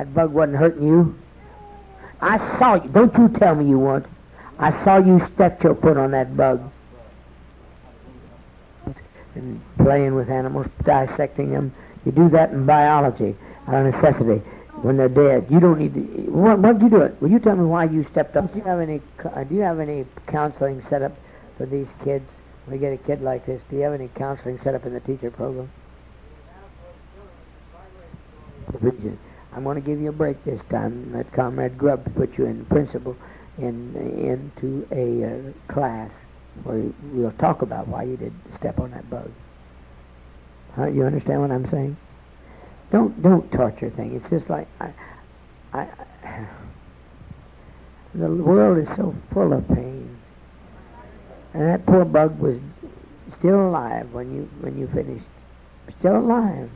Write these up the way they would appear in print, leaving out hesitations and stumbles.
That bug wasn't hurting you. I saw you. Don't you tell me you weren't. I saw you step your foot on that bug. And playing with animals, dissecting them. You do that in biology, out of necessity. When they're dead, you don't need to. What did you do it? Will you tell me why you stepped up? Do you have any counseling set up for these kids? When you get a kid like this, do you have any counseling set up in the teacher program? I'm going to give you a break this time. Let Comrade Grubb put you in principal into a class where we'll talk about why you did step on that bug. You understand what I'm saying? Don't torture things. It's just like the world is so full of pain, and that poor bug was still alive when you finished. Still alive.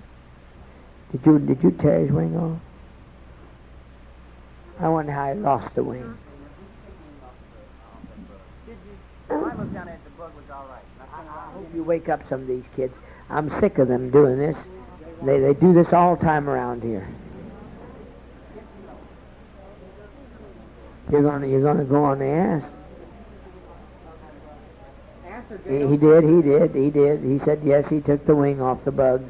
Did you tear his wing off? I wonder how he lost the wing. I looked down at the bug was all right. I hope you wake up some of these kids. I'm sick of them doing this. They do this all the time around here. You're gonna go on the ass. He did. He said yes. He took the wing off the bug.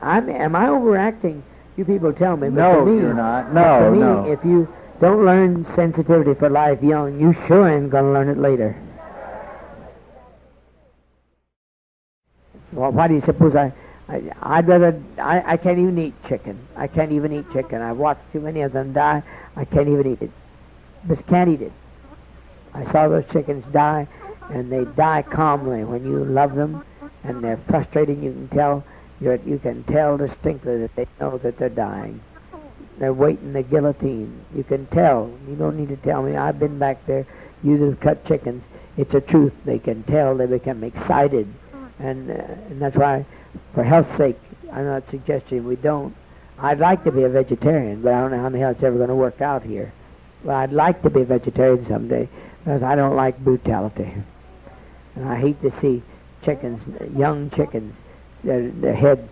Am I overacting? You people tell me. No, you're not. No. If you don't learn sensitivity for life young, you sure ain't gonna learn it later. Well, why do you suppose I'd rather... I can't even eat chicken. I can't even eat chicken. I've watched too many of them die. I can't even eat it. Just can't eat it. I saw those chickens die, and they die calmly. When you love them, and they're frustrating, you can tell distinctly that they know that they're dying. They're waiting the guillotine. You can tell. You don't need to tell me. I've been back there. You that have cut chickens. It's a truth. They can tell. They become excited. And that's why, for health's sake, I'm not suggesting we don't. I'd like to be a vegetarian, but I don't know how the hell it's ever going to work out here. Well, I'd like to be a vegetarian someday, because I don't like brutality. And I hate to see chickens, young chickens, their heads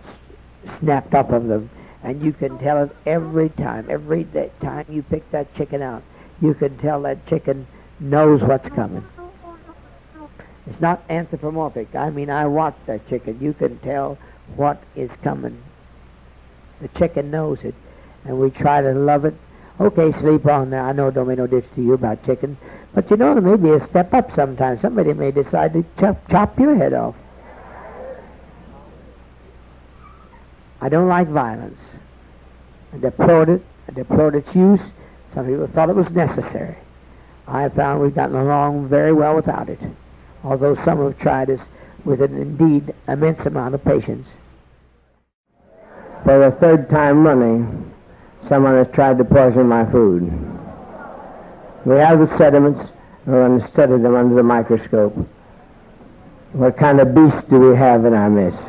snapped off of them. And you can tell it every time. Every time you pick that chicken out, you can tell that chicken knows what's coming. It's not anthropomorphic. I mean, I watch that chicken. You can tell what is coming. The chicken knows it. And we try to love it. Okay, sleep on there. I know it don't make no difference to you about chicken. But you know, there may be a step up sometime. Somebody may decide to chop your head off. I don't like violence. I deplored it. I deplored its use. Some people thought it was necessary. I have found we've gotten along very well without it, although some have tried us with an indeed immense amount of patience. For the third time running, someone has tried to poison my food. We have the sediments. We're going to study them under the microscope. What kind of beast do we have in our midst?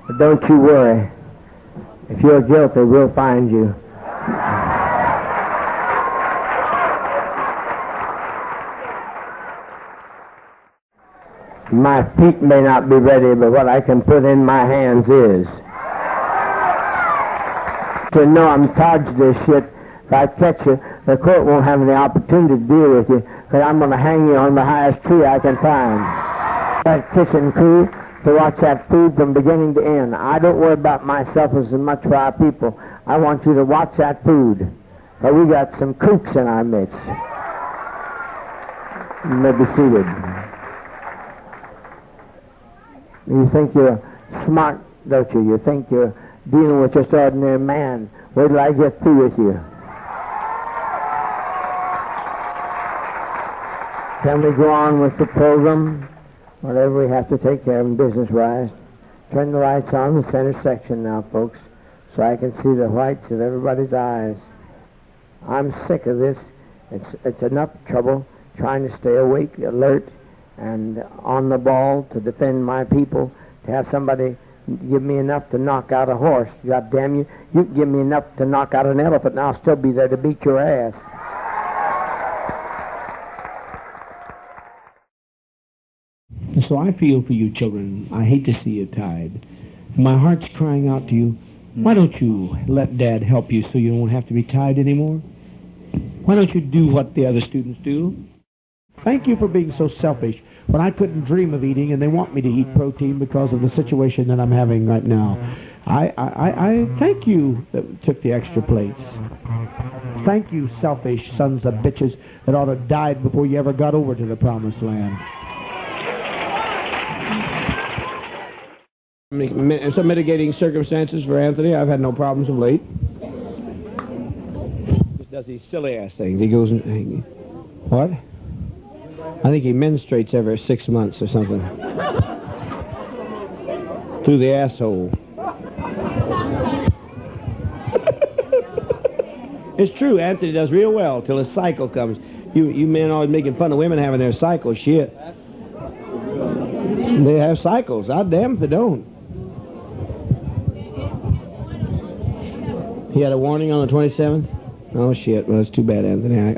But don't you worry. If you're guilty, we'll find you. My feet may not be ready, but what I can put in my hands is. To know I'm charged this shit, if I catch you, the court won't have any opportunity to deal with you, because I'm going to hang you on the highest tree I can find. That kitchen crew to watch that food from beginning to end. I don't worry about myself as much for our people. I want you to watch that food. But we got some kooks in our midst. You may be seated. You think you're smart, don't you? You think you're dealing with just ordinary man. Wait till I get through with you. Can we go on with the program? Whatever we have to take care of business-wise. Turn the lights on the center section now, folks, so I can see the whites of everybody's eyes. I'm sick of this. It's enough trouble trying to stay awake, alert, and on the ball to defend my people, to have somebody give me enough to knock out a horse. God damn you. You can give me enough to knock out an elephant, and I'll still be there to beat your ass. This So I feel for you children. I hate to see you tied. My heart's crying out to you. Why don't you let Dad help you so you don't have to be tied anymore? Why don't you do what the other students do? Thank you for being so selfish when I couldn't dream of eating and they want me to eat protein because of the situation that I'm having right now. I thank you that took the extra plates. Thank you, selfish sons of bitches that ought to have died before you ever got over to the promised land. Some mitigating circumstances for Anthony. I've had no problems of late. Just does these silly ass things. He goes and... What? I think he menstruates every 6 months or something. Through the asshole. It's true, Anthony does real well till his cycle comes. You men always making fun of women having their cycle. Shit. They have cycles. I'm damned if they don't. He had a warning on the 27th? Oh, shit. Well, it's too bad, Anthony. I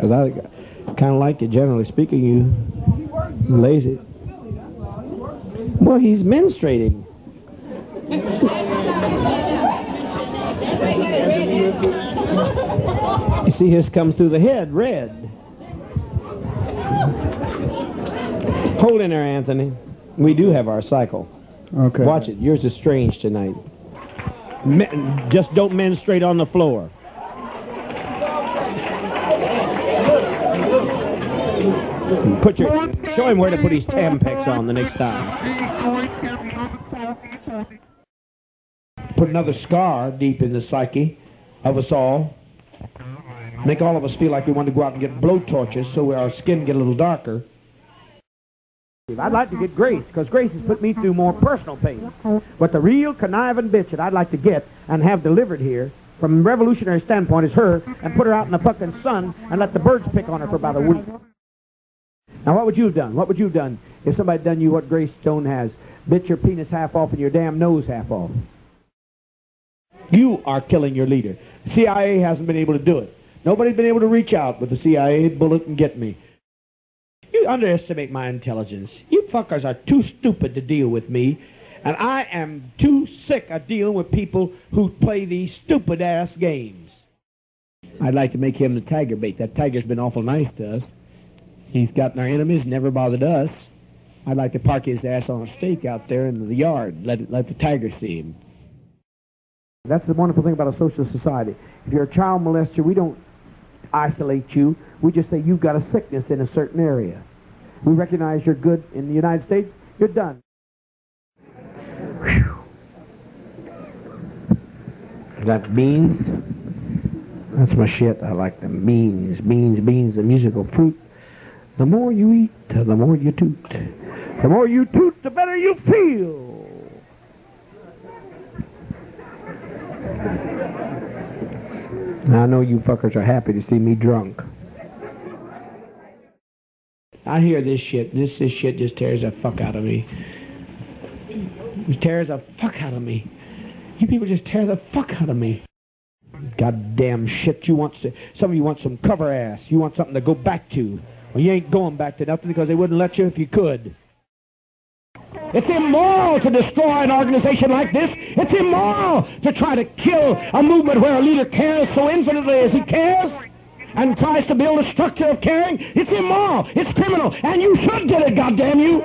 kind of like you, generally speaking. You lazy. Well, he's menstruating. You see, his comes through the head, red. Hold in there, Anthony. We do have our cycle. Okay. Watch it. Yours is strange tonight. Just don't menstruate on the floor. Show him where to put his Tampax on the next time. Put another scar deep in the psyche of us all. Make all of us feel like we want to go out and get blowtorches so our skin get a little darker. I'd like to get Grace, because Grace has put me through more personal pain. But the real conniving bitch that I'd like to get and have delivered here, from a revolutionary standpoint, is her, and put her out in the fucking sun and let the birds pick on her for about a week. Now, what would you have done? What would you have done if somebody had done you what Grace Stone has? Bit your penis half off and your damn nose half off. You are killing your leader. The CIA hasn't been able to do it. Nobody's been able to reach out with the CIA bullet and get me. You underestimate my intelligence. You fuckers are too stupid to deal with me, and I am too sick of dealing with people who play these stupid-ass games. I'd like to make him the tiger bait. That tiger's been awful nice to us. He's gotten our enemies, never bothered us. I'd like to park his ass on a stake out there in the yard. Let the tiger see him. That's the wonderful thing about a social society. If you're a child molester, we don't isolate you. We just say you've got a sickness in a certain area. We recognize you're good in the United States, you're done. Whew. Got beans? That's my shit. I like them. Beans, the musical fruit. The more you eat, the more you toot. The more you toot, the better you feel. Now, I know you fuckers are happy to see me drunk. I hear this shit. This shit just tears the fuck out of me. It tears the fuck out of me. You people just tear the fuck out of me. Goddamn shit. Some of you want some cover ass. You want something to go back to. Well, you ain't going back to nothing because they wouldn't let you if you could. It's immoral to destroy an organization like this. It's immoral to try to kill a movement where a leader cares so infinitely as he cares and tries to build a structure of caring. It's immoral. It's criminal. And you should get it, goddamn you.